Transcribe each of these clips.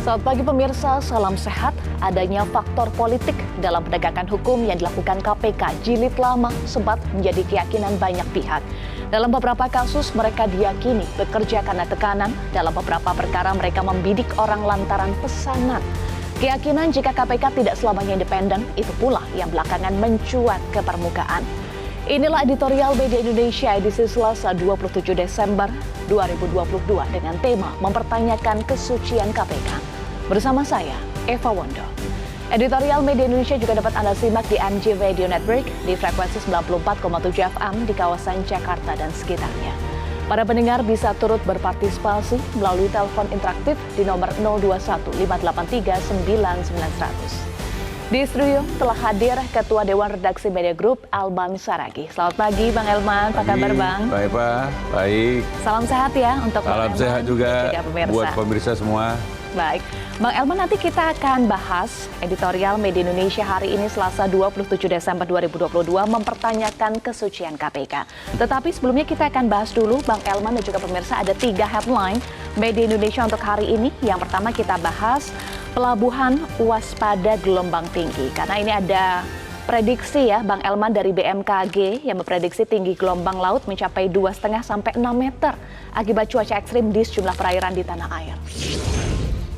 Selamat pagi pemirsa, salam sehat. Adanya faktor politik dalam penegakan hukum yang dilakukan KPK jilid lama sempat menjadi keyakinan banyak pihak. Dalam beberapa kasus mereka diyakini bekerja karena tekanan, dalam beberapa perkara mereka membidik orang lantaran pesanan. Keyakinan jika KPK tidak selamanya independen, itu pula yang belakangan mencuat ke permukaan. Inilah editorial Media Indonesia edisi Selasa 27 Desember 2022 dengan tema mempertanyakan kesucian KPK. Bersama saya, Eva Wondo. Editorial Media Indonesia juga dapat Anda simak di MJ Radio Network di frekuensi 94,7 FM di kawasan Jakarta dan sekitarnya. Para pendengar bisa turut berpartisipasi melalui telepon interaktif di nomor 021 583 9900. Di studio telah hadir Ketua Dewan Redaksi Media Group, Elman Saragih. Selamat pagi Bang Elman, apa kabar Bang? Baik Pak, baik. Salam sehat ya untuk Salam sehat juga buat pemirsa semua. Baik, Bang Elman, nanti kita akan bahas editorial Media Indonesia hari ini Selasa 27 Desember 2022 mempertanyakan kesucian KPK. Tetapi sebelumnya kita akan bahas dulu Bang Elman dan juga pemirsa ada 3 headline Media Indonesia untuk hari ini. Yang pertama kita bahas pelabuhan waspada gelombang tinggi. Karena ini ada prediksi ya Bang Elman dari BMKG yang memprediksi tinggi gelombang laut mencapai 2,5 sampai 6 meter akibat cuaca ekstrim di sejumlah perairan di tanah air.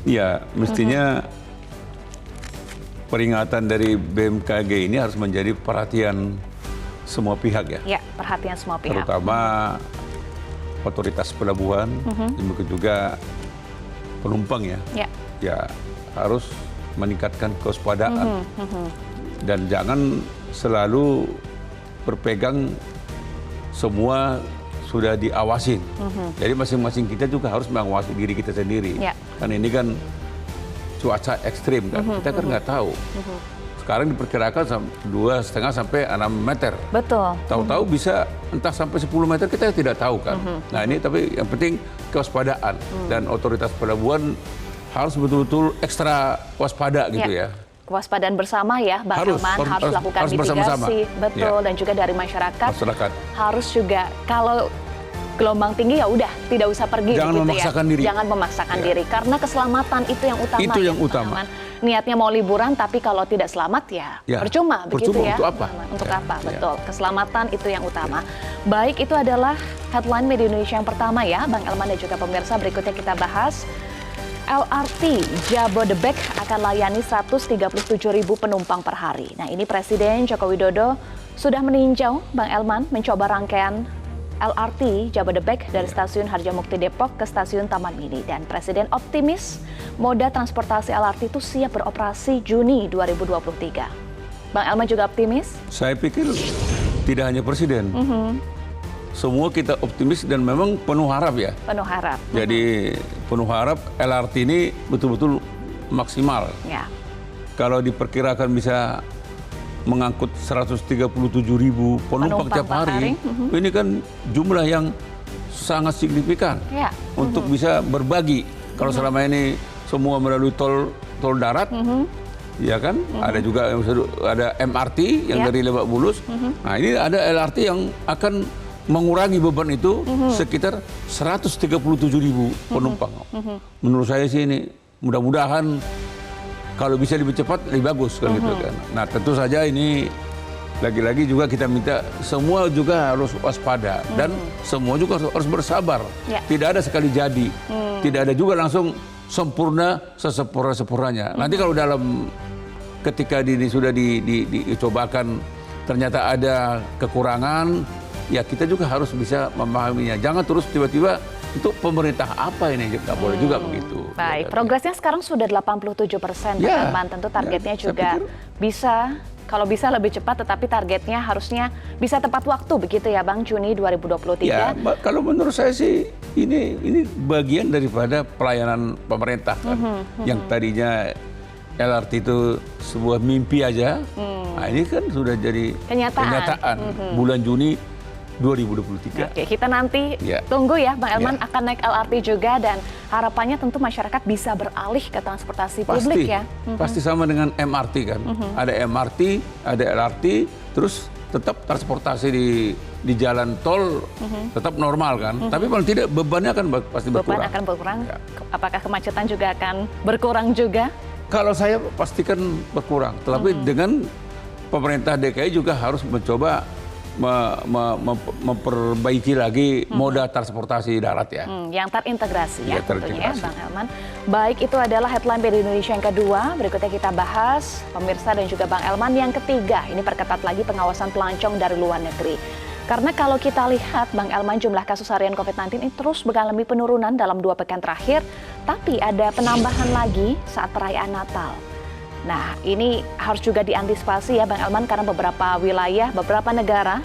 Ya, mestinya peringatan dari BMKG ini harus menjadi perhatian semua pihak ya. Ya, perhatian semua pihak. Terutama otoritas pelabuhan, juga penumpang ya. Ya, harus meningkatkan kewaspadaan. Dan jangan selalu berpegang semua sudah diawasin. Jadi masing-masing kita juga harus mengawasi diri kita sendiri. Kan ini kan cuaca ekstrim kan, kita kan nggak tahu. Sekarang diperkirakan 2,5 sampai 6 meter. Betul. Tahu-tahu bisa entah sampai 10 meter kita tidak tahu kan. Nah ini tapi yang penting kewaspadaan dan otoritas pelabuhan harus betul-betul ekstra waspada gitu ya. Kewaspadaan bersama ya, Bang Elman, harus lakukan mitigasi, betul, dan juga dari masyarakat harus juga kalau gelombang tinggi ya udah tidak usah pergi. Jangan memaksakan diri. Jangan memaksakan diri karena keselamatan itu yang utama. Itu yang utama. Niatnya mau liburan tapi kalau tidak selamat ya percuma begitu ya. Untuk apa? Untuk apa? Betul. Keselamatan itu yang utama. Baik, itu adalah headline Media Indonesia yang pertama ya, Bang Elman dan juga pemirsa. Berikutnya kita bahas LRT Jabodebek akan layani 137.000 penumpang per hari. Nah, ini Presiden Joko Widodo sudah meninjau, Bang Elman, mencoba rangkaian LRT Jabodebek dari Stasiun Harjamukti Depok ke Stasiun Taman Mini. Dan Presiden optimis moda transportasi LRT itu siap beroperasi Juni 2023. Bang Elman juga optimis? Saya pikir tidak hanya Presiden. Semua kita optimis dan memang penuh harap ya. Penuh harap. Jadi penuh harap LRT ini betul-betul maksimal. Ya. Kalau diperkirakan bisa mengangkut 137.000 penumpang tiap hari, ini kan jumlah yang sangat signifikan untuk bisa berbagi. Kalau selama ini semua melalui tol darat, ya kan? Ada juga ada MRT yang dari Lebak Bulus. Nah ini ada LRT yang akan mengurangi beban itu sekitar 137.000 penumpang. Menurut saya sih ini mudah-mudahan kalau bisa lebih cepat lebih bagus kan gitu kan. Nah tentu saja ini lagi-lagi juga kita minta semua juga harus waspada dan semua juga harus bersabar. Tidak ada sekali jadi, tidak ada juga langsung sempurna sesempurna-sempurnanya. Nanti kalau dalam ketika ini sudah dicobakan ternyata ada kekurangan, ya kita juga harus bisa memahaminya. Jangan terus tiba-tiba itu pemerintah apa ini, nggak boleh juga begitu. Baik, progresnya sekarang sudah 87%. Ya, tentu targetnya juga bisa, kalau bisa lebih cepat, tetapi targetnya harusnya bisa tepat waktu begitu ya Bang, Juni 2023. Ya, kalau menurut saya sih ini bagian daripada pelayanan pemerintah kan. Yang tadinya LRT itu sebuah mimpi aja, nah ini kan sudah jadi kenyataan. Bulan Juni 2023. Oke, kita nanti tunggu ya Bang Elman akan naik LRT juga dan harapannya tentu masyarakat bisa beralih ke transportasi publik ya. Pasti sama dengan MRT kan. Ada MRT, ada LRT, terus tetap transportasi di jalan tol tetap normal kan. Tapi paling tidak bebannya akan pasti berkurang. Beban akan berkurang. Ya. Apakah kemacetan juga akan berkurang juga? Kalau saya pastikan berkurang. Tetapi dengan pemerintah DKI juga harus mencoba memperbaiki lagi moda transportasi darat ya. Yang terintegrasi ya tentunya ya Bang Elman. Baik, itu adalah headline BD Indonesia yang kedua. Berikutnya kita bahas pemirsa dan juga Bang Elman yang ketiga. Ini perketat lagi pengawasan pelancong dari luar negeri. Karena kalau kita lihat Bang Elman, jumlah kasus harian COVID-19 ini terus mengalami penurunan dalam 2 pekan terakhir. Tapi ada penambahan lagi saat perayaan Natal. Nah, ini harus juga diantisipasi ya Bang Elman, karena beberapa wilayah, beberapa negara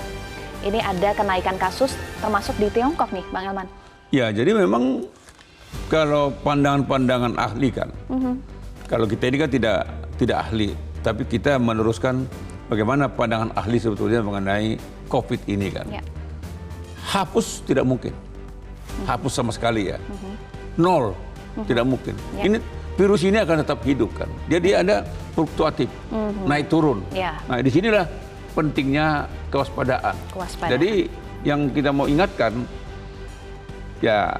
ini ada kenaikan kasus termasuk di Tiongkok nih Bang Elman. Ya, jadi memang kalau pandangan-pandangan ahli kan, kalau kita ini kan tidak ahli, tapi kita meneruskan bagaimana pandangan ahli sebetulnya mengenai COVID ini kan. Ya. Hapus tidak mungkin, hapus sama sekali ya, nol tidak mungkin. Ya. Ini virus ini akan tetap hidup kan. Jadi ada fluktuatif, naik turun. Ya. Nah, disinilah pentingnya kewaspadaan. Jadi yang kita mau ingatkan, ya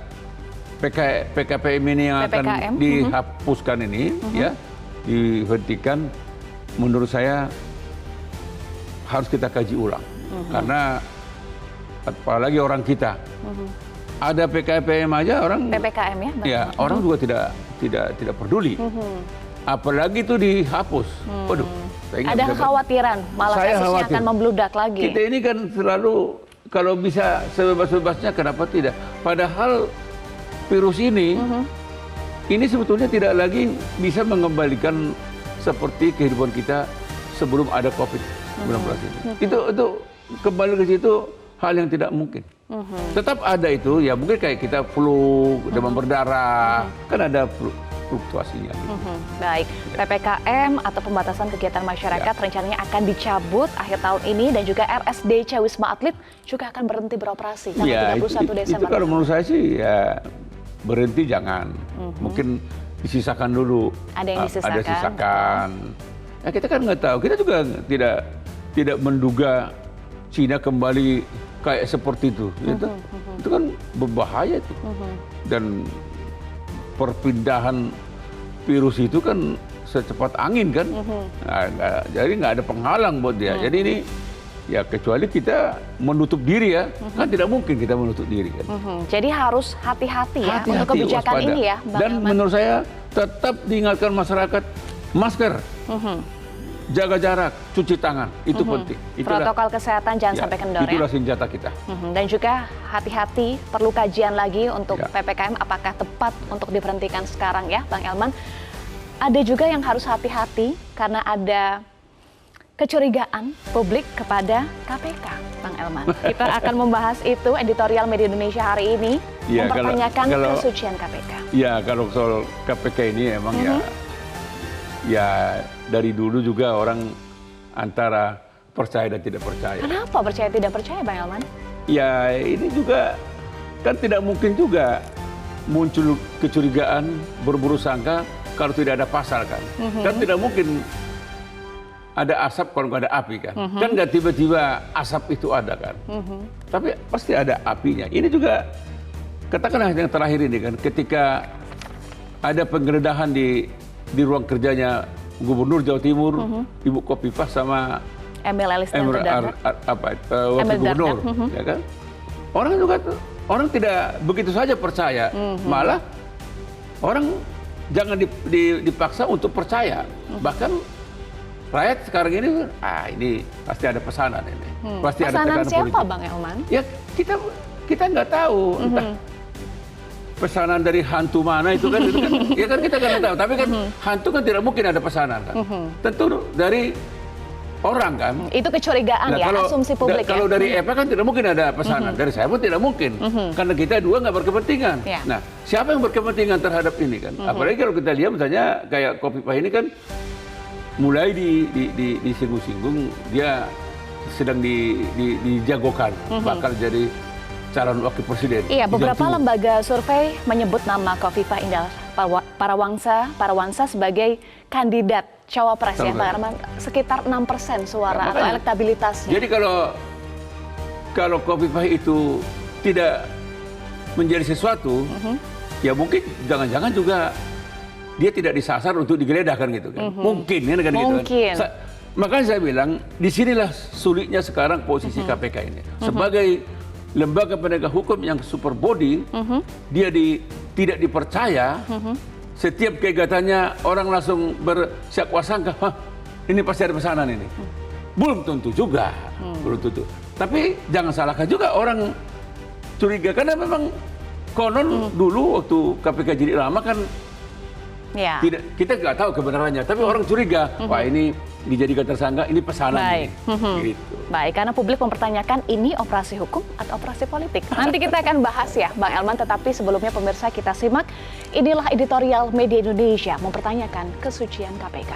PKPM ini yang akan dihapuskan ini, ya dihentikan. Menurut saya harus kita kaji ulang, karena apalagi orang kita. Ada PKPM aja orang PPKM ya, ya orang juga tidak peduli. Apalagi itu dihapus. Waduh, ada kekhawatiran malah kasusnya akan membludak lagi. Kita ini kan selalu kalau bisa sebebas-bebasnya kenapa tidak? Padahal virus ini sebetulnya tidak lagi bisa mengembalikan seperti kehidupan kita sebelum ada COVID-19 ini. Itu kembali ke situ hal yang tidak mungkin. Tetap ada itu, ya mungkin kayak kita flu, demam berdarah, kan ada fluktuasinya. Baik, PPKM atau pembatasan kegiatan masyarakat rencananya akan dicabut akhir tahun ini, dan juga RSDC Wisma Atlet juga akan berhenti beroperasi tanggal 31 Desember. Itu kalau menurut saya sih ya berhenti jangan, mungkin disisakan dulu. Ada yang disisakan. Ada sisakan. Ya, kita kan nggak tahu, kita juga tidak menduga Cina kembali kayak seperti itu. Itu kan berbahaya itu. Dan perpindahan virus itu kan secepat angin kan. Jadi nggak ada penghalang buat dia. Jadi ini ya kecuali kita menutup diri ya. Kan tidak mungkin kita menutup diri kan. Jadi harus hati-hati ya untuk kebijakan waspada. Ini ya Bang Dan Elman. Menurut saya tetap diingatkan masyarakat masker. Jaga jarak, cuci tangan, itu penting. Protokol kesehatan jangan sampai kendor itulah senjata kita. Dan juga hati-hati, perlu kajian lagi untuk PPKM apakah tepat untuk diberhentikan sekarang ya Bang Elman. Ada juga yang harus hati-hati karena ada kecurigaan publik kepada KPK Bang Elman. Kita akan membahas itu editorial Media Indonesia hari ini, mempertanyakan kesucian KPK. Ya, kalau soal KPK ini emang ya dari dulu juga orang antara percaya dan tidak percaya. Kenapa percaya tidak percaya Bang Elman? Ya ini juga kan tidak mungkin juga muncul kecurigaan, berburu sangka kalau tidak ada pasal kan. Kan tidak mungkin ada asap kalau nggak ada api kan. Kan nggak tiba-tiba asap itu ada kan. Tapi pasti ada apinya. Ini juga katakanlah yang terakhir ini kan, ketika ada penggeledahan di ruang kerjanya Gubernur Jawa Timur, Ibu Khofifah sama Emil Elis Dardak, Wakil Gubernur, ya kan? Orang tidak begitu saja percaya, malah orang jangan dipaksa untuk percaya. Bahkan rakyat sekarang ini pasti ada pesanan ini, pasti pesanan ada tekanan siapa politik. Bang Elman? Ya kita nggak tahu, entah pesanan dari hantu mana itu kan ya kan kita kan tahu, tapi kan hantu kan tidak mungkin ada pesanan kan. Tentu dari orang kan. Itu kecurigaan asumsi publik Kalau dari EPA kan tidak mungkin ada pesanan, dari saya pun tidak mungkin. Karena kita dua nggak berkepentingan. Nah, siapa yang berkepentingan terhadap ini kan? Apalagi kalau kita lihat misalnya kayak Khofifah ini kan mulai disinggung-singgung, dia sedang dijagokan bakal jadi calon wakil presiden. Iya, beberapa lembaga survei menyebut nama Khofifah Indar Parawansa sebagai kandidat cawapres ya, Bang Arman, sekitar 6% suara atau elektabilitasnya. Jadi kalau Khofifah itu tidak menjadi sesuatu, ya mungkin jangan-jangan juga dia tidak disasar untuk digeledah kan gitu kan. Mungkin kan gitu kan. Makanya saya bilang disinilah sulitnya sekarang posisi KPK ini. Sebagai lembaga penegak hukum yang super body, dia tidak dipercaya. Setiap kegiatannya orang langsung bersiap wasangka, ini pasti ada pesanan ini. Belum tentu juga, belum tentu. Tapi jangan salahkan juga orang curiga, karena memang konon dulu waktu KPK jadi lama kan tidak, kita nggak tahu kebenarannya, tapi orang curiga, wah ini dijadikan tersangka, ini pesanan. Baik. Gitu. Baik, karena publik mempertanyakan ini operasi hukum atau operasi politik. Nanti kita akan bahas ya, Bang Elman, tetapi sebelumnya pemirsa kita simak, inilah editorial Media Indonesia mempertanyakan kesucian KPK.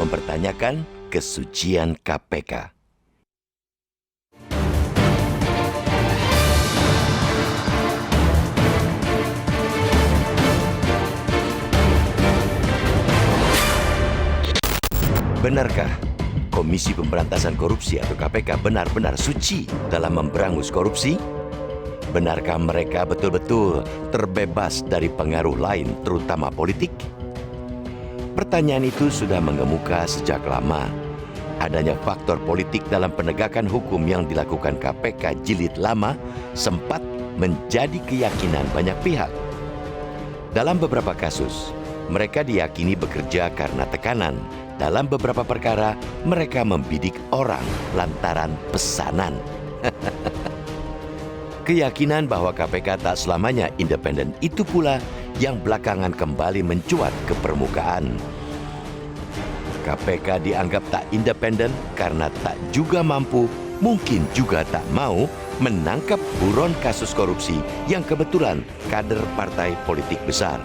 Mempertanyakan kesucian KPK. Benarkah Komisi Pemberantasan Korupsi atau KPK benar-benar suci dalam memberangus korupsi? Benarkah mereka betul-betul terbebas dari pengaruh lain, terutama politik? Pertanyaan itu sudah mengemuka sejak lama. Adanya faktor politik dalam penegakan hukum yang dilakukan KPK jilid lama sempat menjadi keyakinan banyak pihak. Dalam beberapa kasus, mereka diyakini bekerja karena tekanan. Dalam beberapa perkara, mereka membidik orang lantaran pesanan. Keyakinan bahwa KPK tak selamanya independen itu pula yang belakangan kembali mencuat ke permukaan. KPK dianggap tak independen karena tak juga mampu, mungkin juga tak mau menangkap buron kasus korupsi yang kebetulan kader partai politik besar.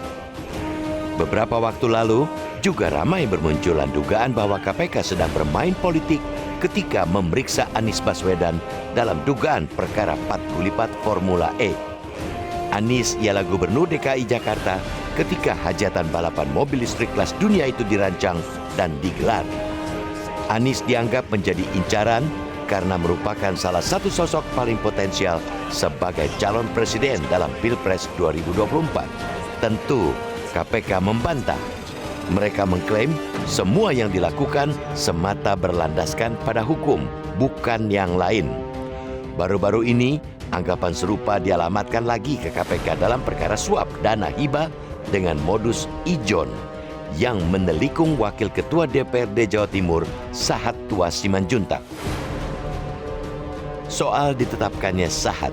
Beberapa waktu lalu, juga ramai bermunculan dugaan bahwa KPK sedang bermain politik ketika memeriksa Anies Baswedan dalam dugaan perkara 4 gulipat Formula E. Anies ialah Gubernur DKI Jakarta ketika hajatan balapan mobil listrik kelas dunia itu dirancang dan digelar. Anies dianggap menjadi incaran karena merupakan salah satu sosok paling potensial sebagai calon presiden dalam Pilpres 2024. Tentu KPK membantah. Mereka mengklaim semua yang dilakukan semata berlandaskan pada hukum, bukan yang lain. Baru-baru ini, anggapan serupa dialamatkan lagi ke KPK dalam perkara suap dana hibah dengan modus ijon yang menelikung Wakil Ketua DPRD Jawa Timur, Sahat Tua Simanjuntak. Soal ditetapkannya Sahat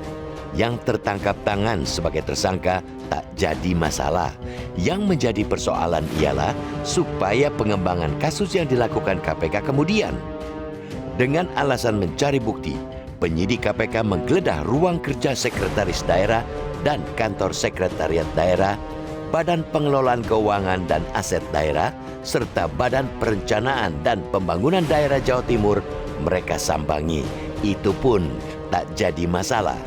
yang tertangkap tangan sebagai tersangka tak jadi masalah. Yang menjadi persoalan ialah supaya pengembangan kasus yang dilakukan KPK kemudian. Dengan alasan mencari bukti, penyidik KPK menggeledah ruang kerja sekretaris daerah dan kantor sekretariat daerah, Badan Pengelolaan Keuangan dan Aset Daerah, serta Badan Perencanaan dan Pembangunan Daerah Jawa Timur mereka sambangi. Itu pun tak jadi masalah.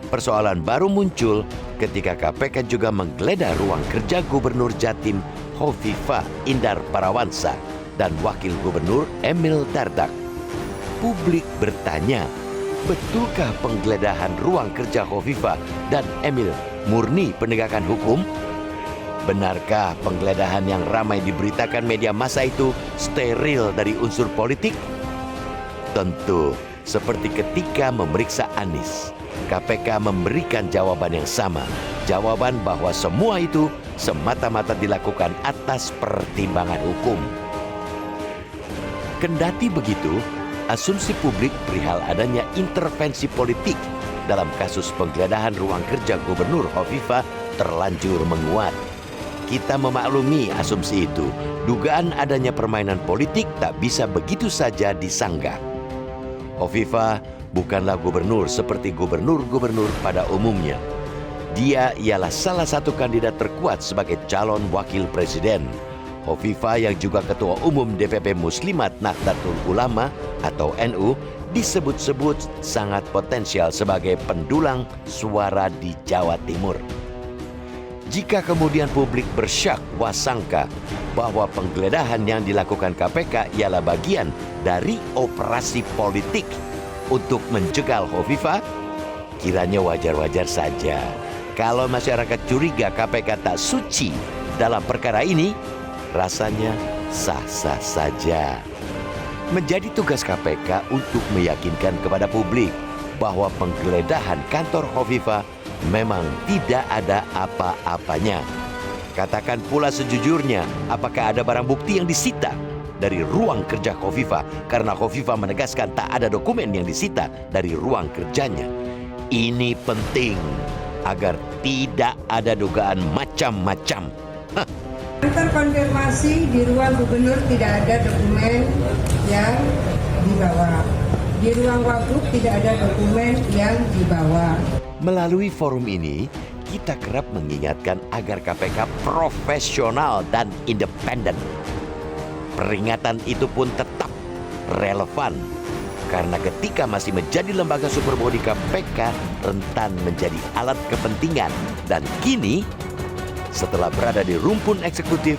Persoalan baru muncul ketika KPK juga menggeledah ruang kerja Gubernur Jatim Khofifah Indar Parawansa dan Wakil Gubernur Emil Dardak. Publik bertanya, betulkah penggeledahan ruang kerja Khofifah dan Emil murni penegakan hukum? Benarkah penggeledahan yang ramai diberitakan media massa itu steril dari unsur politik? Tentu, seperti ketika memeriksa Anies, KPK memberikan jawaban yang sama. Jawaban bahwa semua itu semata-mata dilakukan atas pertimbangan hukum. Kendati begitu, asumsi publik perihal adanya intervensi politik dalam kasus penggeledahan ruang kerja Gubernur Khofifah terlanjur menguat. Kita memaklumi asumsi itu. Dugaan adanya permainan politik tak bisa begitu saja disanggah. Khofifah bukanlah gubernur seperti gubernur-gubernur pada umumnya. Dia ialah salah satu kandidat terkuat sebagai calon wakil presiden. Khofifah yang juga Ketua Umum DPP Muslimat Nahdlatul Ulama atau NU disebut-sebut sangat potensial sebagai pendulang suara di Jawa Timur. Jika kemudian publik bersyak wasangka bahwa penggeledahan yang dilakukan KPK ialah bagian dari operasi politik untuk menjegal Hovifah, kiranya wajar-wajar saja kalau masyarakat curiga KPK tak suci dalam perkara ini, rasanya sah-sah saja. Menjadi tugas KPK untuk meyakinkan kepada publik bahwa penggeledahan kantor Hovifah memang tidak ada apa-apanya. Katakan pula sejujurnya, apakah ada barang bukti yang disita dari ruang kerja Hovifah karena Hovifah menegaskan tak ada dokumen yang disita dari ruang kerjanya. Ini penting agar tidak ada dugaan macam-macam. Terkonfirmasi di ruang gubernur tidak ada dokumen yang dibawa. Di ruang wagub tidak ada dokumen yang dibawa. Melalui forum ini, kita kerap mengingatkan agar KPK profesional dan independen. Peringatan itu pun tetap relevan karena ketika masih menjadi lembaga superbody KPK rentan menjadi alat kepentingan, dan kini setelah berada di rumpun eksekutif,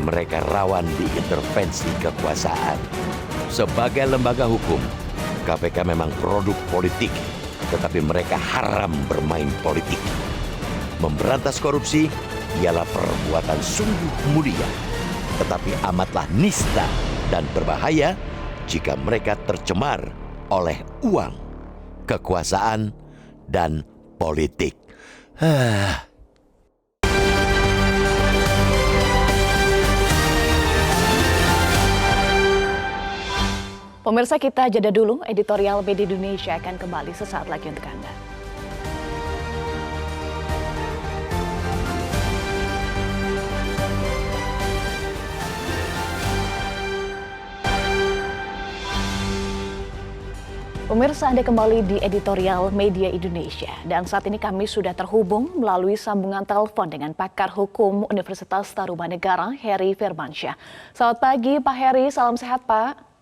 mereka rawan diintervensi kekuasaan. Sebagai lembaga hukum, KPK memang produk politik, tetapi mereka haram bermain politik. Memberantas korupsi ialah perbuatan sungguh mulia, tetapi amatlah nista dan berbahaya jika mereka tercemar oleh uang, kekuasaan, dan politik. Pemirsa, kita jeda dulu. Editorial Media Indonesia akan kembali sesaat lagi untuk Anda. Pemirsa, Anda kembali di Editorial Media Indonesia. Dan saat ini kami sudah terhubung melalui sambungan telepon dengan pakar hukum Universitas Tarumanegara, Heri Firmansyah. Selamat pagi Pak Heri, salam sehat Pak.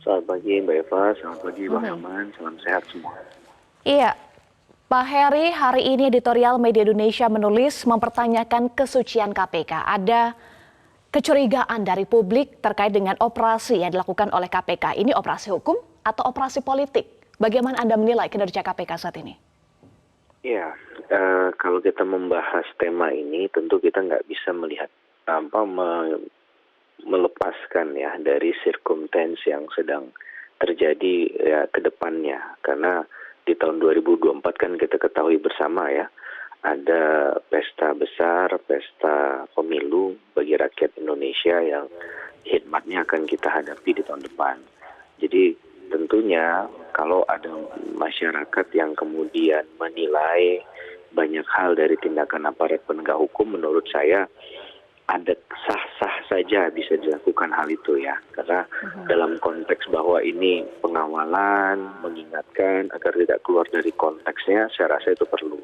Selamat pagi Mbak Eva, selamat pagi Bang Herman, salam sehat semua. Iya, Pak Heri, hari ini Editorial Media Indonesia menulis mempertanyakan kesucian KPK. Ada kecurigaan dari publik terkait dengan operasi yang dilakukan oleh KPK. Ini operasi hukum atau operasi politik? Bagaimana Anda menilai kinerja KPK saat ini? Iya, kalau kita membahas tema ini tentu kita nggak bisa melihat melepaskan ya dari circumstance yang sedang terjadi ya ke depannya, karena di tahun 2024 kan kita ketahui bersama ya, ada pesta besar, pesta pemilu bagi rakyat Indonesia yang hikmatnya akan kita hadapi di tahun depan. Jadi tentunya kalau ada masyarakat yang kemudian menilai banyak hal dari tindakan aparat penegak hukum, menurut saya ada sah-sah saja bisa dilakukan hal itu ya, karena dalam konteks bahwa ini pengawalan, mengingatkan agar tidak keluar dari konteksnya, saya rasa itu perlu.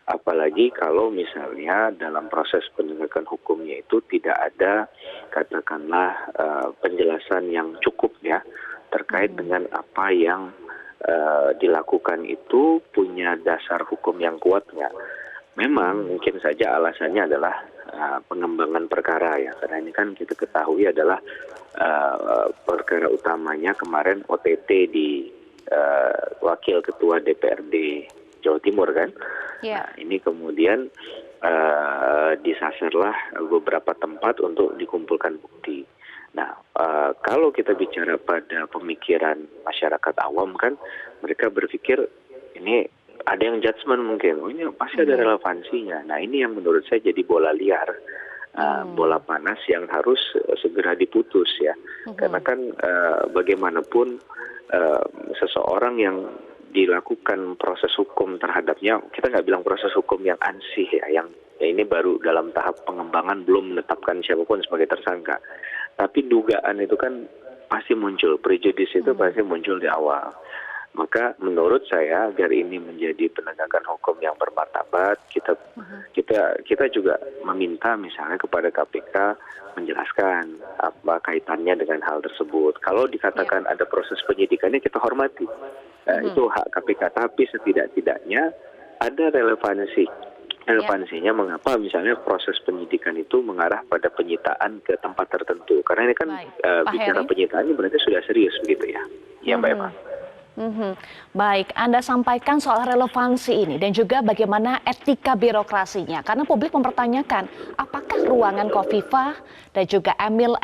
Apalagi kalau misalnya dalam proses penegakan hukumnya itu tidak ada katakanlah penjelasan yang cukup ya terkait dengan apa yang dilakukan itu punya dasar hukum yang kuat nggak. Memang mungkin saja alasannya adalah pengembangan perkara ya, karena ini kan kita ketahui adalah perkara utamanya kemarin OTT di Wakil Ketua DPRD Jawa Timur kan. Nah, ini kemudian disasarlah beberapa tempat untuk dikumpulkan bukti. Nah, kalau kita bicara pada pemikiran masyarakat awam kan, mereka berpikir ini ada yang judgement mungkin, oh ini pasti ada relevansinya. Nah ini yang menurut saya jadi bola liar, bola panas yang harus segera diputus ya. Karena kan bagaimanapun seseorang yang dilakukan proses hukum terhadapnya, kita nggak bilang proses hukum yang ansih ya, yang ini baru dalam tahap pengembangan, belum menetapkan siapapun sebagai tersangka. Tapi dugaan itu kan pasti muncul, prejudis itu pasti muncul di awal. Maka menurut saya agar ini menjadi penegakan hukum yang bermartabat, kita juga meminta misalnya kepada KPK menjelaskan apa kaitannya dengan hal tersebut. Kalau dikatakan ada proses penyidikannya, kita hormati. Itu hak KPK, tapi setidak-tidaknya ada relevansinya mengapa misalnya proses penyidikan itu mengarah pada penyitaan ke tempat tertentu. Karena ini kan bicara penyitaan ini berarti sudah serius begitu ya. Ya Mbak Eva. Baik, Anda sampaikan soal relevansi ini dan juga bagaimana etika birokrasinya. Karena publik mempertanyakan apakah ruangan Khofifah dan juga Emil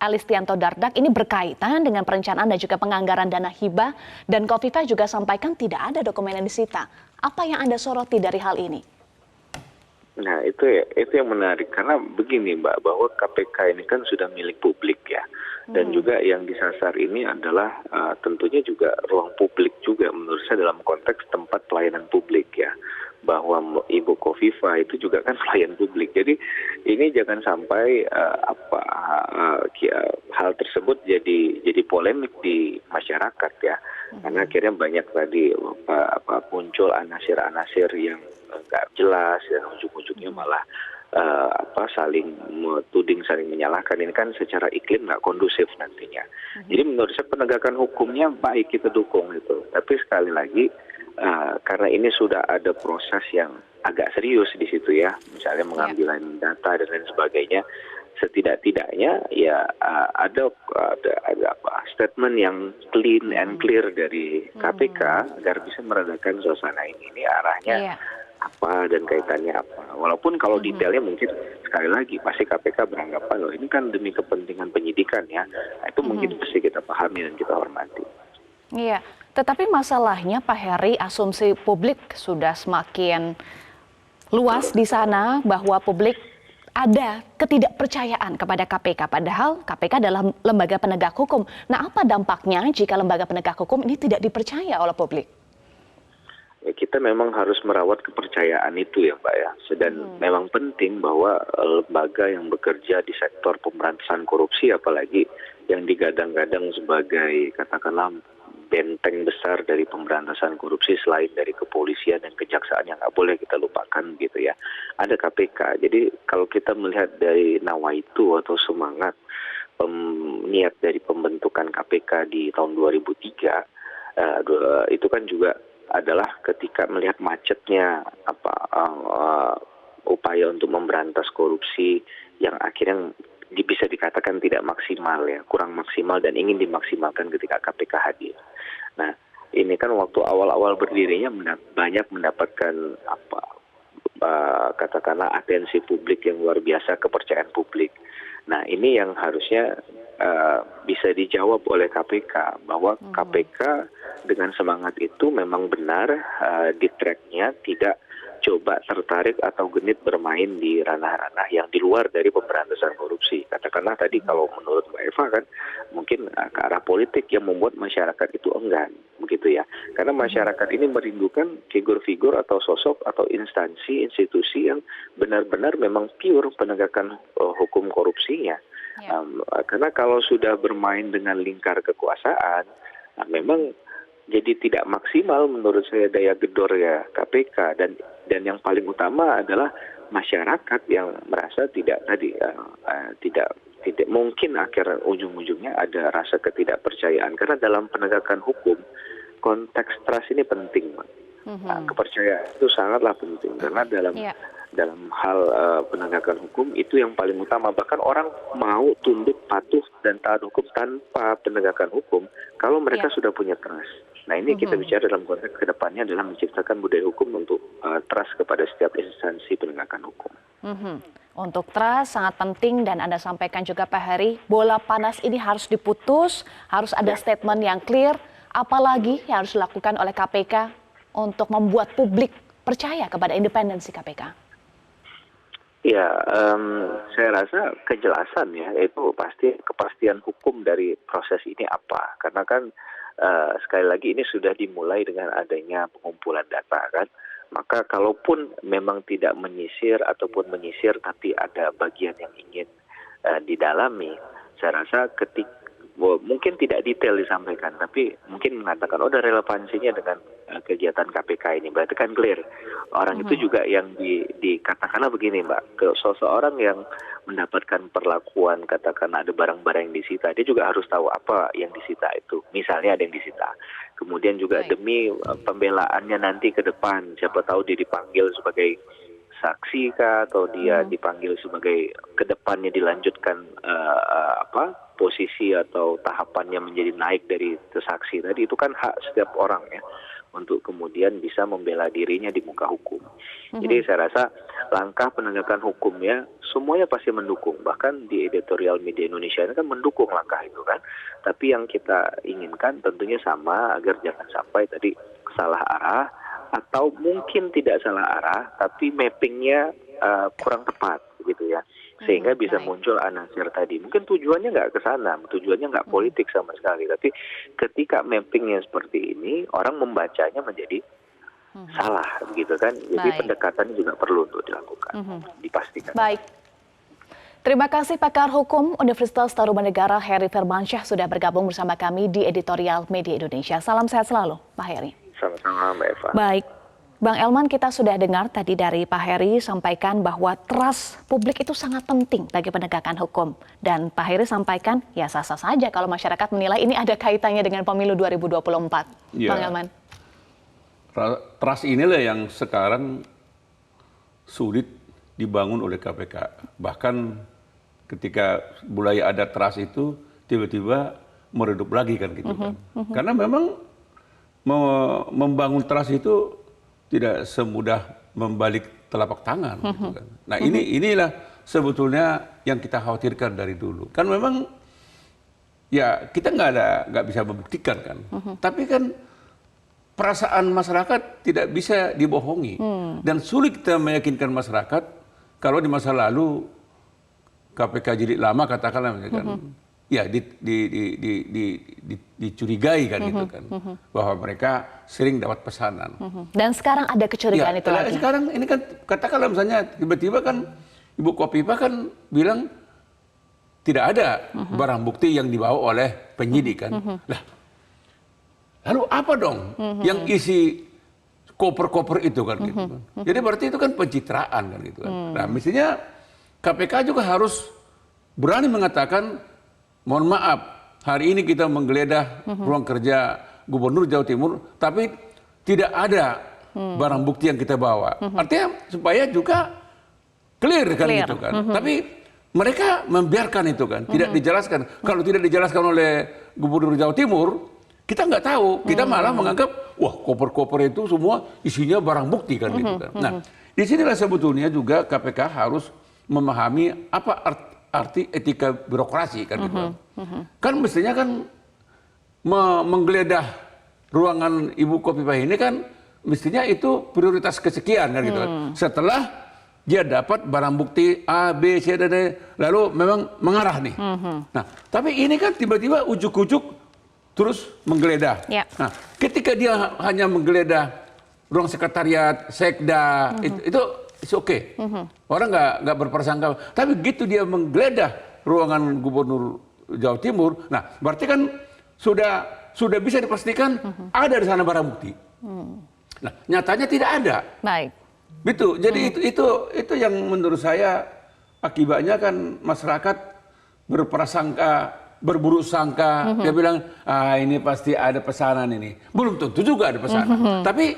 Elistianto Dardak ini berkaitan dengan perencanaan dan juga penganggaran dana hibah, dan Khofifah juga sampaikan tidak ada dokumen yang disita. Apa yang Anda soroti dari hal ini? Nah itu yang menarik karena begini Mbak, bahwa KPK ini kan sudah milik publik ya, dan juga yang disasar ini adalah tentunya juga ruang publik juga menurut saya dalam konteks tempat pelayanan publik ya, bahwa Ibu Khofifah itu juga kan pelayan publik. Jadi ini jangan sampai hal tersebut jadi polemik di masyarakat ya, karena akhirnya banyak tadi muncul anasir-anasir yang nggak jelas dan ujung-ujungnya malah saling tuding, saling menyalahkan. Ini kan secara iklim nggak kondusif nantinya. Jadi menurut saya penegakan hukumnya baik, kita dukung itu. Tapi sekali lagi karena ini sudah ada proses yang agak serius di situ ya, misalnya mengambilan data dan lain sebagainya. Setidak-tidaknya ya ada statement yang clean and clear dari KPK agar bisa meredakan suasana ini. Ini arahnya apa dan kaitannya apa. Walaupun kalau detailnya mungkin sekali lagi pasti KPK beranggapan loh ini kan demi kepentingan penyidikan ya. Nah, itu mungkin pasti kita pahami dan kita hormati. Iya, tetapi masalahnya Pak Heri, asumsi publik sudah semakin luas di sana bahwa publik ada ketidakpercayaan kepada KPK, padahal KPK adalah lembaga penegak hukum. Nah, apa dampaknya jika lembaga penegak hukum ini tidak dipercaya oleh publik? Ya, kita memang harus merawat kepercayaan itu ya Mbak ya. Dan memang penting bahwa lembaga yang bekerja di sektor pemberantasan korupsi, apalagi yang digadang-gadang sebagai katakanlah benteng besar dari pemberantasan korupsi selain dari kepolisian dan kejaksaan yang nggak boleh kita lupakan gitu ya, ada KPK. Jadi kalau kita melihat dari nawaitu atau semangat niat dari pembentukan KPK di tahun 2003 itu kan juga adalah ketika melihat macetnya upaya untuk memberantas korupsi yang akhirnya bisa dikatakan tidak maksimal ya, kurang maksimal dan ingin dimaksimalkan ketika KPK hadir. Nah, ini kan waktu awal-awal berdirinya banyak mendapatkan katakanlah atensi publik yang luar biasa, kepercayaan publik. Nah, ini yang harusnya bisa dijawab oleh KPK, bahwa KPK dengan semangat itu memang benar di tracknya tidak coba tertarik atau genit bermain di ranah-ranah yang di luar dari pemberantasan korupsi. Katakanlah tadi kalau menurut Mbak Eva kan mungkin ke arah politik yang membuat masyarakat itu enggan, begitu ya. Karena masyarakat ini merindukan figur-figur atau sosok atau instansi, institusi yang benar-benar memang pure penegakan hukum korupsinya. Karena kalau sudah bermain dengan lingkar kekuasaan, memang jadi tidak maksimal menurut saya daya gedor ya KPK, dan yang paling utama adalah masyarakat yang merasa tidak mungkin akhir ujung-ujungnya ada rasa ketidakpercayaan, karena dalam penegakan hukum konteks trust ini penting. Kepercayaan itu sangatlah penting karena dalam hal penegakan hukum itu yang paling utama. Bahkan orang mau tunduk, patuh dan taat hukum tanpa penegakan hukum kalau mereka sudah punya trust. Nah, ini kita bicara dalam konteks kedepannya adalah menciptakan budaya hukum untuk trust kepada setiap instansi penegakan hukum. Untuk trust sangat penting, dan Anda sampaikan juga Pak Heri, bola panas ini harus diputus, harus ada statement yang clear, apalagi yang harus dilakukan oleh KPK untuk membuat publik percaya kepada independensi KPK. Ya, saya rasa kejelasan ya, itu pasti kepastian hukum dari proses ini apa. Karena kan sekali lagi ini sudah dimulai dengan adanya pengumpulan data kan. Maka kalaupun memang tidak menyisir ataupun menyisir tapi ada bagian yang ingin didalami, saya rasa mungkin tidak detail disampaikan, tapi mungkin mengatakan ada relevansinya dengan kegiatan KPK ini. Berarti kan clear. Orang itu juga yang dikatakanlah begini, Mbak, ke seseorang yang mendapatkan perlakuan, katakan ada barang-barang yang disita, dia juga harus tahu apa yang disita itu. Misalnya ada yang disita. Kemudian juga demi pembelaannya nanti ke depan, siapa tahu dia dipanggil sebagai saksi kah, atau dia dipanggil sebagai kedepannya dilanjutkan posisi atau tahapannya menjadi naik dari saksi tadi, itu kan hak setiap orang ya untuk kemudian bisa membela dirinya di muka hukum. Jadi saya rasa langkah penegakan hukumnya semuanya pasti mendukung, bahkan di editorial media Indonesia ini kan mendukung langkah itu kan. Tapi yang kita inginkan tentunya sama, agar jangan sampai tadi salah arah, atau mungkin tidak salah arah, tapi mappingnya kurang tepat, gitu ya, sehingga bisa muncul anasir tadi. Mungkin tujuannya nggak ke sana, tujuannya nggak politik sama sekali, tapi ketika mappingnya seperti ini, orang membacanya menjadi salah, gitu kan. Jadi pendekatannya juga perlu untuk dilakukan, dipastikan. Baik. Terima kasih pakar hukum Universitas Tarumanegara Heri Firmansyah sudah bergabung bersama kami di editorial Media Indonesia. Salam sehat selalu, Pak Heri. Sama-sama, Mbak Eva. Baik, Bang Elman, kita sudah dengar tadi dari Pak Heri sampaikan bahwa trust publik itu sangat penting bagi penegakan hukum. Dan Pak Heri sampaikan, ya sah-sah saja kalau masyarakat menilai ini ada kaitannya dengan pemilu 2024. Ya. Bang Elman. Trust inilah yang sekarang sulit dibangun oleh KPK. Bahkan ketika mulai ada trust itu, tiba-tiba meredup lagi kan gitu kan. Karena memang membangun trust itu tidak semudah membalik telapak tangan. Gitu kan. Nah inilah sebetulnya yang kita khawatirkan dari dulu. Kan memang ya kita nggak bisa membuktikan kan. Tapi kan perasaan masyarakat tidak bisa dibohongi. Dan sulit kita meyakinkan masyarakat kalau di masa lalu KPK jilid lama katakanlah kan. Ya dicurigai kan gitu kan, bahwa mereka sering dapat pesanan. Dan sekarang ada kecurigaan itu lagi. Sekarang ini kan katakanlah misalnya tiba-tiba kan Ibu Kofifa kan bilang tidak ada barang bukti yang dibawa oleh penyidik kan. Lah, lalu apa dong yang isi koper-koper itu kan gitu kan. Jadi berarti itu kan pencitraan kan gitu kan. Nah mestinya KPK juga harus berani mengatakan, mohon maaf, hari ini kita menggeledah ruang kerja Gubernur Jawa Timur, tapi tidak ada barang bukti yang kita bawa. Artinya supaya juga clear kan gitu kan. Tapi mereka membiarkan itu kan, tidak dijelaskan. Kalau tidak dijelaskan oleh Gubernur Jawa Timur, kita nggak tahu. Kita malah menganggap, wah koper-koper itu semua isinya barang bukti kan gitu kan. Nah, disinilah sebetulnya juga KPK harus memahami apa arti etika birokrasi kan gitu. Kan mestinya kan menggeledah ruangan Ibu Kofifa ini kan mestinya itu prioritas kesekian kan gitu kan. Setelah dia dapat barang bukti A, B, C, D, lalu memang mengarah nih. Nah, tapi ini kan tiba-tiba ujuk-ujuk terus menggeledah. Nah, ketika dia hanya menggeledah ruang sekretariat, sekda, itu it's okay. Orang nggak berprasangka. Tapi gitu dia menggeledah ruangan Gubernur Jawa Timur, nah berarti kan sudah bisa dipastikan ada di sana barang bukti. Nah nyatanya tidak ada. Baik. Betul. Jadi itu yang menurut saya akibatnya kan masyarakat berprasangka, berburuk sangka. Dia bilang ini pasti ada pesanan ini. Belum tentu juga ada pesanan. Tapi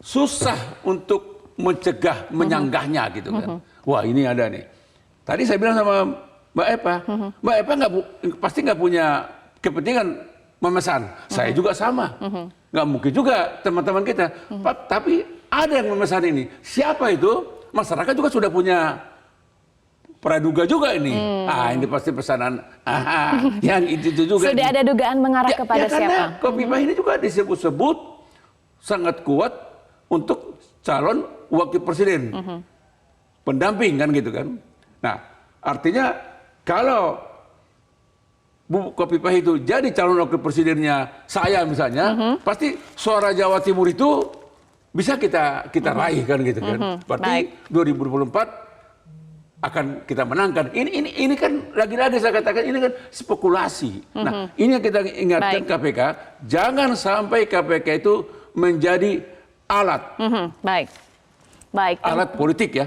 susah untuk mencegah, menyanggahnya gitu kan. Wah ini ada nih. Tadi saya bilang sama Mbak Eva, Mbak Eva pasti nggak punya kepentingan memesan. Saya juga sama. Nggak mungkin juga teman-teman kita. Tapi ada yang memesan ini. Siapa itu? Masyarakat juga sudah punya praduga juga ini. Ini pasti pesanan. Yang itu juga. Sudah ada dugaan mengarah kepada siapa? Karena Kofifa ini juga disebut-sebut sangat kuat untuk calon wakil presiden, pendamping kan gitu kan. Nah, artinya kalau Bu Kofifa itu jadi calon wakil presidennya saya misalnya, pasti suara Jawa Timur itu bisa kita raih kan gitu kan. Berarti 2024 akan kita menangkan. Ini kan lagi-lagi saya katakan ini kan spekulasi. Nah, ini yang kita ingatkan KPK, jangan sampai KPK itu menjadi alat. Baik. Alat politik ya.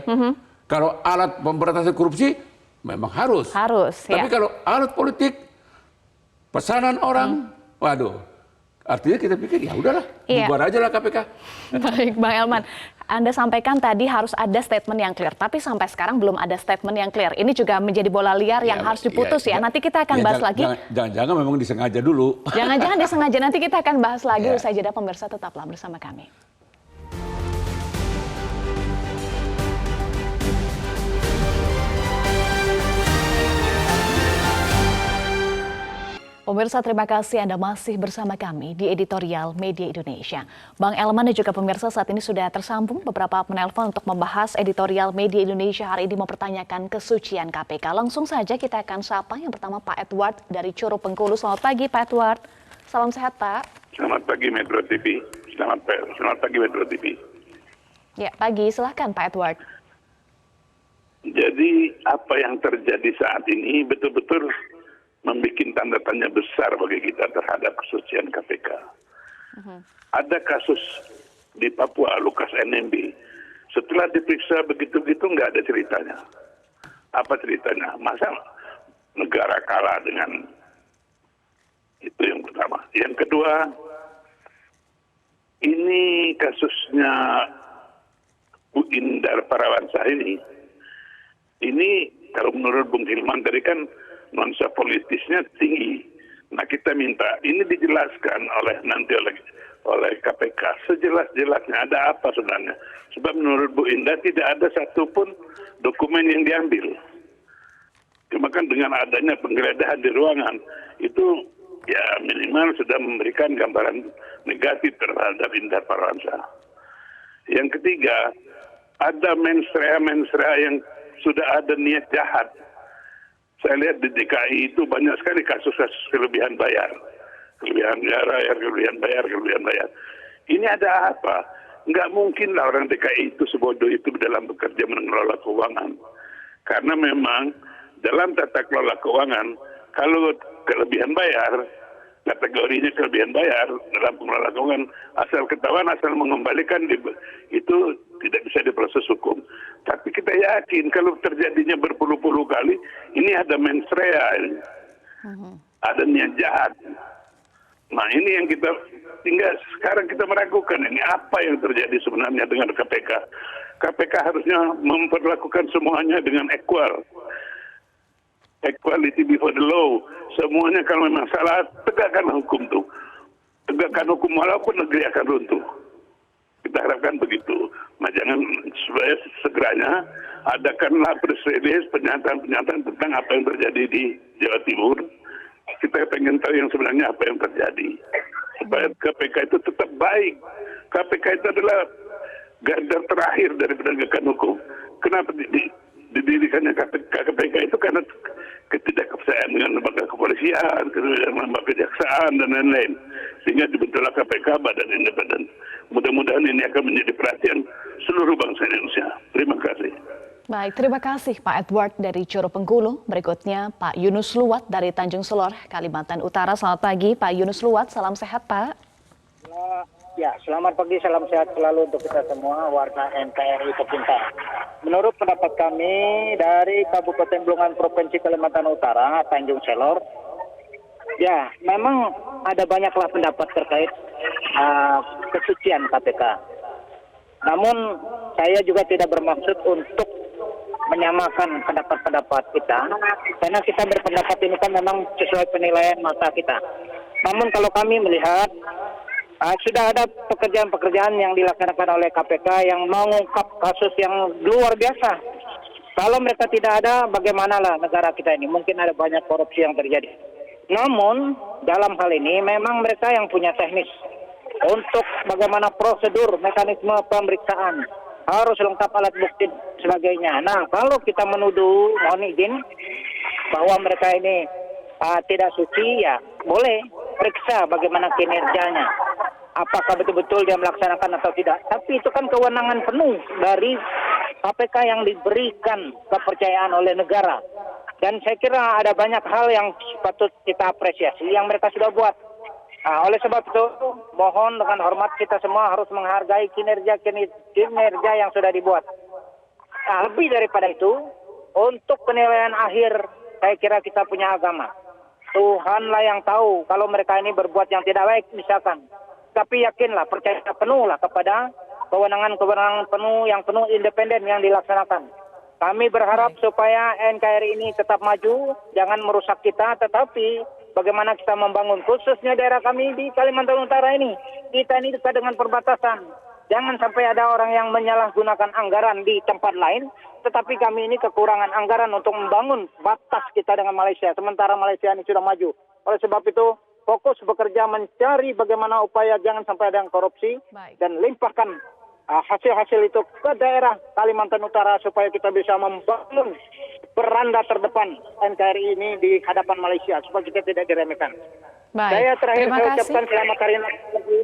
Kalau alat pemberantasan korupsi memang harus. Tapi kalau alat politik pesanan orang, waduh. Artinya kita pikir ya udahlah, bubar aja lah KPK. Baik, Bang Elman. Anda sampaikan tadi harus ada statement yang clear, tapi sampai sekarang belum ada statement yang clear. Ini juga menjadi bola liar yang harus diputus ya. Nanti kita akan bahas lagi. Jangan-jangan memang disengaja dulu. Jangan-jangan disengaja. Nanti kita akan bahas lagi. Usai jeda, pemirsa tetaplah bersama kami. Pemirsa, terima kasih Anda masih bersama kami di Editorial Media Indonesia. Bang Elman dan juga pemirsa saat ini sudah tersambung beberapa penelpon untuk membahas Editorial Media Indonesia hari ini mempertanyakan kesucian KPK. Langsung saja kita akan sapa yang pertama Pak Edward dari Curug Bengkulu. Selamat pagi Pak Edward. Salam sehat Pak. Selamat pagi Metro TV. Selamat pagi Metro TV. Ya, pagi. Silahkan Pak Edward. Jadi apa yang terjadi saat ini betul-betul membuat tanda tanya besar bagi kita terhadap kesucian KPK. Ada kasus di Papua, Lukas NMB. Setelah diperiksa begitu-begitu nggak ada ceritanya. Apa ceritanya? Masa negara kalah dengan itu yang pertama. Yang kedua, ini kasusnya Bu Indar Parawansa ini kalau menurut Bung Hilman tadi kan nuansa politisnya tinggi. Nah kita minta ini dijelaskan oleh KPK sejelas-jelasnya ada apa sebenarnya. Sebab menurut Bu Indah tidak ada satupun dokumen yang diambil. Cuma kan dengan adanya penggeledahan di ruangan itu ya minimal sudah memberikan gambaran negatif terhadap Indar Parawansa. Yang ketiga, ada mensrea yang sudah ada niat jahat. Saya lihat di DKI itu banyak sekali kasus-kasus kelebihan bayar. Kelebihan bayar. Ini ada apa? Nggak mungkin lah orang DKI itu sebodoh itu dalam bekerja mengelola keuangan. Karena memang dalam tata kelola keuangan, kalau kelebihan bayar, kategorinya kelebihan bayar dalam pengelola keuangan, asal ketahuan, asal mengembalikan itu tidak bisa diproses hukum. Tapi kita yakin kalau terjadinya berpuluh-puluh kali, ini ada mensrea, ada niat jahat. Nah ini yang kita tinggal sekarang kita meragukan ini apa yang terjadi sebenarnya dengan KPK. KPK harusnya memperlakukan semuanya dengan equal. Equality before the law. Semuanya kalau memang salah, tegakkan hukum tuh. Tegakkan hukum walaupun negeri akan runtuh. Kita harapkan begitu. Nah, jangan supaya segeranya adakanlah press release pernyataan tentang apa yang terjadi di Jawa Timur. Kita pengen tahu yang sebenarnya apa yang terjadi. Supaya KPK itu tetap baik. KPK itu adalah garda terakhir dari penegakan hukum. Kenapa didirikannya KPK itu karena ketidakpercayaan dengan lembaga kepolisian, lembaga kejaksaan dan lain-lain. Sehingga dibentuklah KPK badan independen. Mudah-mudahan ini akan menjadi perhatian seluruh bangsa Indonesia. Terima kasih. Baik, terima kasih Pak Edward dari Curug Bengkulu. Berikutnya Pak Yunus Luwat dari Tanjung Selor, Kalimantan Utara. Selamat pagi Pak Yunus Luwat, salam sehat Pak. Ya, selamat pagi, salam sehat selalu untuk kita semua warga NKRI tercinta. Menurut pendapat kami dari Kabupaten Blungan Provinsi Kalimantan Utara, Tanjung Selor, ya memang ada banyaklah pendapat terkait kesucian KPK. Namun saya juga tidak bermaksud untuk menyamakan pendapat-pendapat kita, karena kita berpendapat ini kan memang sesuai penilaian mata kita. Namun kalau kami melihat sudah ada pekerjaan-pekerjaan yang dilaksanakan oleh KPK yang mengungkap kasus yang luar biasa. Kalau mereka tidak ada, bagaimanalah negara kita ini? Mungkin ada banyak korupsi yang terjadi. Namun dalam hal ini memang mereka yang punya teknis untuk bagaimana prosedur, mekanisme pemeriksaan, harus lengkap alat bukti sebagainya. Nah, kalau kita menuduh, mohon izin, bahwa mereka ini tidak suci, ya boleh periksa bagaimana kinerjanya. Apakah betul-betul dia melaksanakan atau tidak. Tapi itu kan kewenangan penuh dari KPK yang diberikan kepercayaan oleh negara. Dan saya kira ada banyak hal yang patut kita apresiasi yang mereka sudah buat. Nah, oleh sebab itu, mohon dengan hormat kita semua harus menghargai kinerja yang sudah dibuat. Nah, lebih daripada itu, untuk penilaian akhir, saya kira kita punya agama. Tuhanlah yang tahu kalau mereka ini berbuat yang tidak baik misalkan. Tapi yakinlah, percaya penuhlah kepada kewenangan-kewenangan penuh yang penuh independen yang dilaksanakan. Kami berharap supaya NKRI ini tetap maju, jangan merusak kita, tetapi bagaimana kita membangun khususnya daerah kami di Kalimantan Utara ini. Kita ini dekat dengan perbatasan. Jangan sampai ada orang yang menyalahgunakan anggaran di tempat lain, tetapi kami ini kekurangan anggaran untuk membangun batas kita dengan Malaysia, sementara Malaysia ini sudah maju. Oleh sebab itu, fokus bekerja mencari bagaimana upaya jangan sampai ada yang korupsi. Dan limpahkan hasil-hasil itu ke daerah Kalimantan Utara supaya kita bisa membangun beranda terdepan NKRI ini di hadapan Malaysia supaya kita tidak diremehkan. Saya terakhir saya ucapkan selamat hari bagi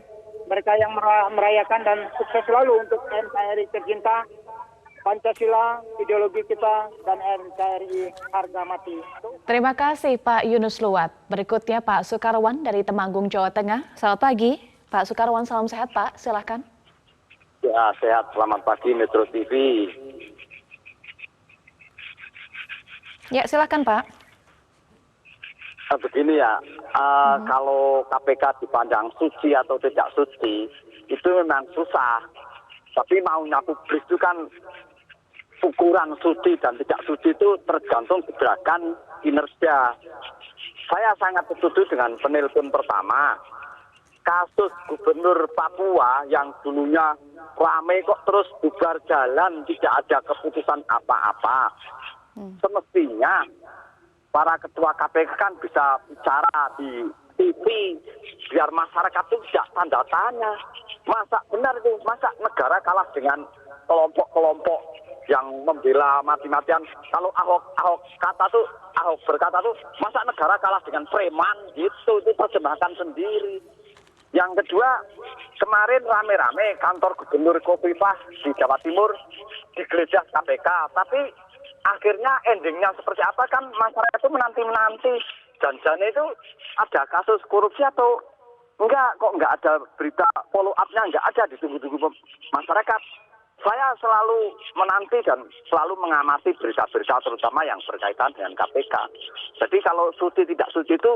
mereka yang merayakan dan sukses selalu untuk NKRI tercinta, Pancasila, ideologi kita, dan NKRI harga mati. Terima kasih Pak Yunus Luwat. Berikutnya Pak Sukarwan dari Temanggung, Jawa Tengah. Selamat pagi Pak Sukarwan, salam sehat Pak, silakan. Ya, sehat. Selamat pagi Metro TV. Ya, silakan Pak. Begini ya, kalau KPK dipandang suci atau tidak suci, itu memang susah. Tapi maunya publik itu kan ukuran suci dan tidak suci itu tergantung gerakan kinerja. Saya sangat setuju dengan penelpon pertama. Kasus Gubernur Papua yang dulunya ramai kok terus bubar jalan, tidak ada keputusan apa-apa. Semestinya para ketua KPK kan bisa bicara di TV biar masyarakat itu tidak tanda tanya. Masa benar itu, masa negara kalah dengan kelompok-kelompok yang membela mati-matian. Kalau Ahok berkata tuh, masa negara kalah dengan preman gitu, itu terjemahkan sendiri. Yang kedua, kemarin rame-rame kantor Gubernur Khofifah di Jawa Timur digeledah KPK. Tapi akhirnya endingnya seperti apa kan masyarakat itu menanti-menanti. Jangan-jangan itu ada kasus korupsi atau enggak, kok enggak ada berita follow up-nya, enggak ada ditunggu-tunggu masyarakat. Saya selalu menanti dan selalu mengamati berita-berita terutama yang berkaitan dengan KPK. Jadi kalau suci tidak suci itu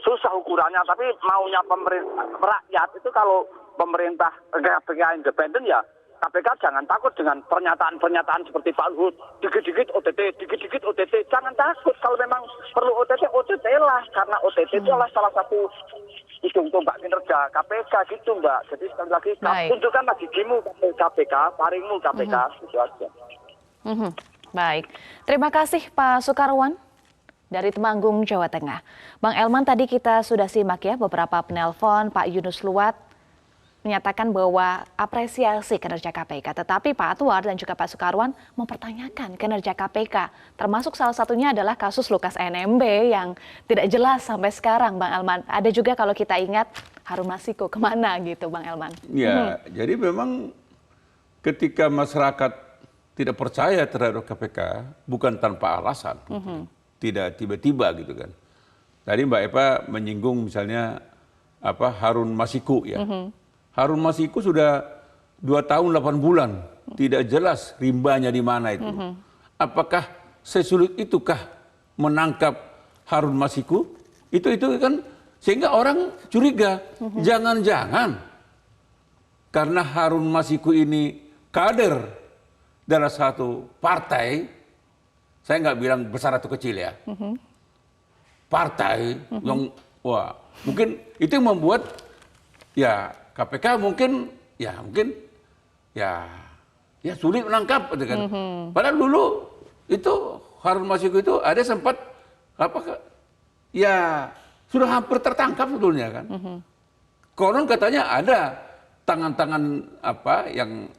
susah ukurannya, tapi maunya pemerintah rakyat itu kalau pemerintah KPK independen ya KPK jangan takut dengan pernyataan-pernyataan seperti Pak Luhut, dikit-dikit OTT, jangan takut. Kalau memang perlu OTT lah, karena OTT itu adalah salah satu ujung tombak kinerja KPK gitu Mbak. Jadi sekali lagi, tunjukkan lagi gimu KPK, paringmu KPK, gitu aja. Baik, terima kasih Pak Sukarwan dari Temanggung, Jawa Tengah. Bang Elman, tadi kita sudah simak ya beberapa penelpon Pak Yunus Luwat menyatakan bahwa apresiasi kinerja KPK. Tetapi Pak Atwar dan juga Pak Sukarwan mempertanyakan kinerja KPK. Termasuk salah satunya adalah kasus Lukas NMB yang tidak jelas sampai sekarang, Bang Elman. Ada juga kalau kita ingat Harun Masiku kemana gitu, Bang Elman. Ya, jadi memang ketika masyarakat tidak percaya terhadap KPK, bukan tanpa alasan. Tidak tiba-tiba gitu kan. Tadi Mbak Eva menyinggung misalnya Harun Masiku ya. Harun Masiku sudah 2 tahun 8 bulan, tidak jelas rimbanya di mana itu. Apakah sesulit itukah menangkap Harun Masiku? Itu kan sehingga orang curiga. Jangan-jangan karena Harun Masiku ini kader dalam satu partai, saya nggak bilang besar atau kecil ya, partai yang mungkin itu yang membuat ya KPK mungkin sulit menangkap gitu kan. Padahal dulu itu Harun Masiku itu ada sempat sudah hampir tertangkap sebetulnya kan. Konon katanya ada tangan-tangan yang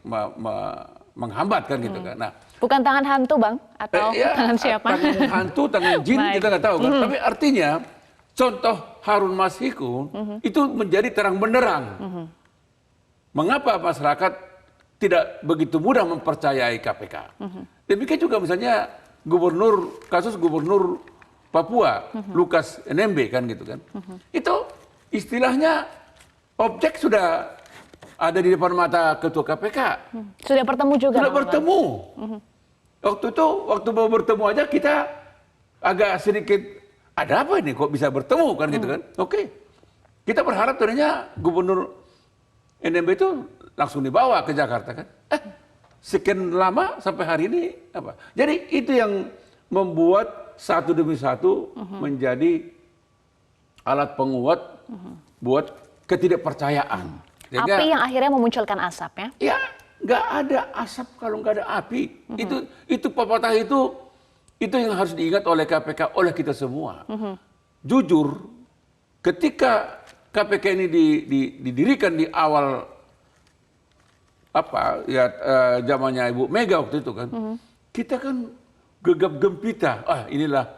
menghambat kan gitu kan. Nah, bukan tangan hantu Bang atau tangan siapa? Tangan hantu, tangan jin kita nggak tahu kan. Tapi artinya contoh Harun Masiku itu menjadi terang benderang. Mengapa masyarakat tidak begitu mudah mempercayai KPK. Demikian juga misalnya kasus gubernur Papua, Lukas NMB kan gitu kan. Itu istilahnya objek sudah ada di depan mata ketua KPK. Sudah bertemu juga. Sudah bertemu. Waktu mau bertemu aja kita agak sedikit, ada apa ini kok bisa bertemu kan gitu kan. Oke. Kita berharap ternyata gubernur NMB itu langsung dibawa ke Jakarta kan. Sekian lama sampai hari ini apa? Jadi itu yang membuat satu demi satu menjadi alat penguat buat ketidakpercayaan. Api yang akhirnya memunculkan asap ya? Ya, nggak ada asap kalau nggak ada api. Itu pepatah itu yang harus diingat oleh KPK, oleh kita semua. Jujur, ketika KPK ini didirikan di awal zamannya Ibu Mega waktu itu kan, kita kan gegap gempita. Inilah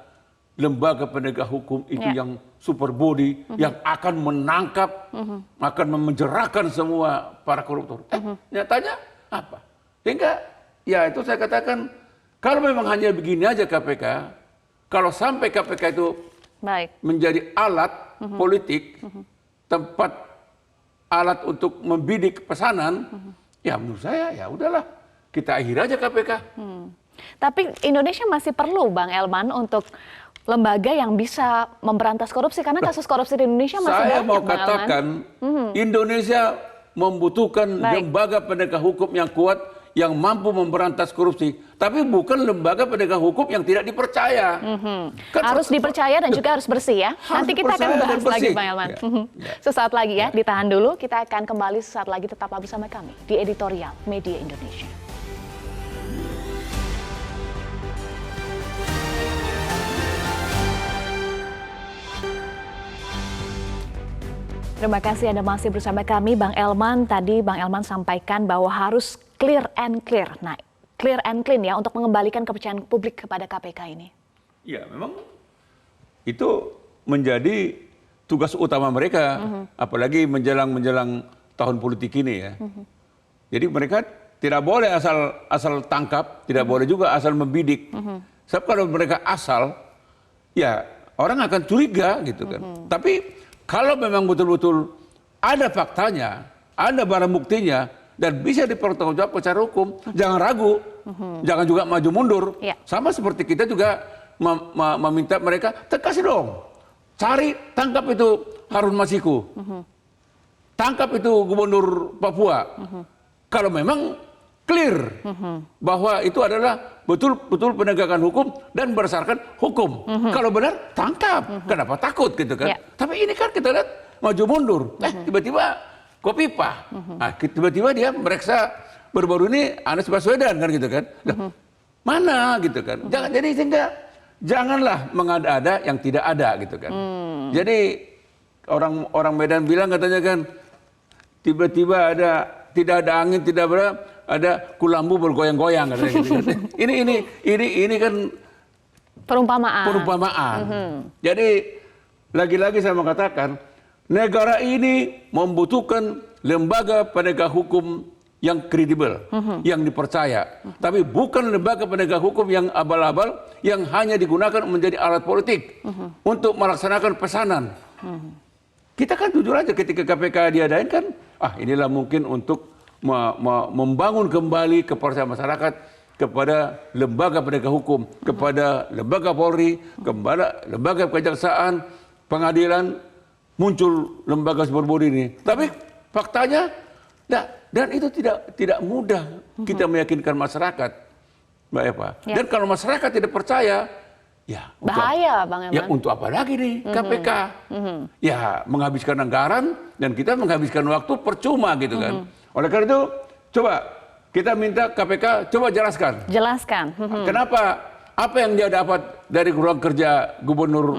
lembaga penegak hukum itu yang super body, yang akan menangkap, akan memenjarakan semua para koruptor. Nyatanya apa? Sehingga ya itu saya katakan, kalau memang hanya begini aja KPK, kalau sampai KPK itu menjadi alat politik, tempat alat untuk membidik pesanan, ya menurut saya ya udahlah, kita akhiri aja KPK. Tapi Indonesia masih perlu Bang Elman untuk lembaga yang bisa memberantas korupsi, karena kasus korupsi di Indonesia masih banyak. Saya mau katakan, Indonesia membutuhkan lembaga penegak hukum yang kuat, yang mampu memberantas korupsi, tapi bukan lembaga penegak hukum yang tidak dipercaya. Kan harus dipercaya dan juga harus bersih ya. Nanti kita akan bahas lagi Bang Elman. Sesaat lagi ya, ditahan dulu. Kita akan kembali sesaat lagi, tetaplah bersama kami di Editorial Media Indonesia. Terima kasih Anda masih bersama kami, Bang Elman. Tadi Bang Elman sampaikan bahwa harus clear and clear. Nah, clear and clean ya untuk mengembalikan kepercayaan publik kepada KPK ini. Ya, memang itu menjadi tugas utama mereka, apalagi menjelang tahun politik ini ya. Jadi mereka tidak boleh asal tangkap, tidak boleh juga asal membidik. Sebab kalau mereka asal, ya orang akan curiga gitu kan. Tapi kalau memang betul-betul ada faktanya, ada barang buktinya, dan bisa dipertanggungjawabkan secara hukum, jangan ragu, jangan juga maju mundur. Sama seperti kita juga meminta mereka, kasih dong, cari, tangkap itu Harun Masiku, tangkap itu Gubernur Papua. Kalau memang clear bahwa itu adalah betul-betul penegakan hukum dan berdasarkan hukum. Kalau benar, tangkap. Kenapa takut gitu kan? Tapi ini kan kita lihat maju mundur. Tiba-tiba Kopipa. Tiba-tiba dia meriksa baru-baru ini Anies Baswedan kan gitu kan? Mana gitu kan? Jadi sehingga janganlah mengada-ada yang tidak ada gitu kan. Jadi orang Medan bilang katanya kan, tiba-tiba tidak ada angin, tidak ada kulambu bergoyang-goyang katanya gitu. Ini kan perumpamaan. Jadi lagi-lagi saya mengatakan, negara ini membutuhkan lembaga penegak hukum yang kredibel, yang dipercaya. Tapi bukan lembaga penegak hukum yang abal-abal, yang hanya digunakan menjadi alat politik untuk melaksanakan pesanan. Kita kan jujur aja, ketika KPK diadain kan, inilah mungkin untuk membangun kembali kepercayaan masyarakat kepada lembaga penegak hukum, kepada lembaga Polri, kepada lembaga kejaksaan, pengadilan, muncul lembaga super body ini. Tapi faktanya, dan itu tidak mudah kita meyakinkan masyarakat, Mbak Eva. Dan kalau masyarakat tidak percaya, ya bahaya Bang Elman. Ya untuk apa lagi nih KPK? Ya menghabiskan anggaran dan kita menghabiskan waktu percuma gitu kan. Oleh karena itu, coba kita minta KPK coba jelaskan. Kenapa? Apa yang dia dapat dari ruang kerja Gubernur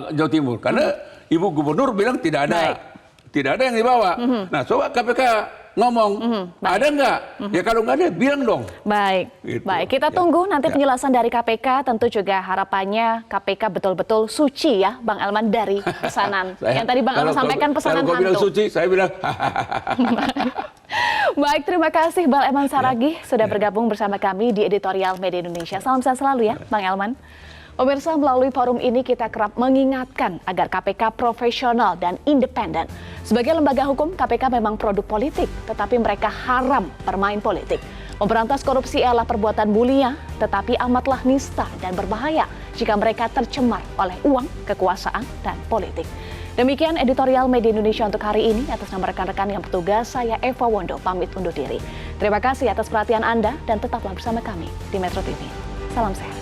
Jawa Timur? Karena Ibu Gubernur bilang tidak ada yang dibawa. Nah, coba KPK ngomong, ada nggak? Ya kalau nggak ada, bilang dong. Baik, kita tunggu nanti penjelasan dari KPK. Tentu juga harapannya KPK betul-betul suci ya, Bang Elman, dari pesanan. Yang tadi Bang Elman sampaikan pesanan hantu. Kalau bilang suci, saya bilang Baik, terima kasih Bang Elman Saragih sudah bergabung bersama kami di Editorial Media Indonesia. Salam sehat selalu ya, Bang Elman. Pemirsa, melalui forum ini kita kerap mengingatkan agar KPK profesional dan independen. Sebagai lembaga hukum, KPK memang produk politik, tetapi mereka haram bermain politik. Memberantas korupsi ialah perbuatan mulia, tetapi amatlah nista dan berbahaya jika mereka tercemar oleh uang, kekuasaan, dan politik. Demikian Editorial Media Indonesia untuk hari ini. Atas nama rekan-rekan yang bertugas, saya Eva Wondo pamit undur diri. Terima kasih atas perhatian Anda dan tetaplah bersama kami di Metro TV. Salam sehat.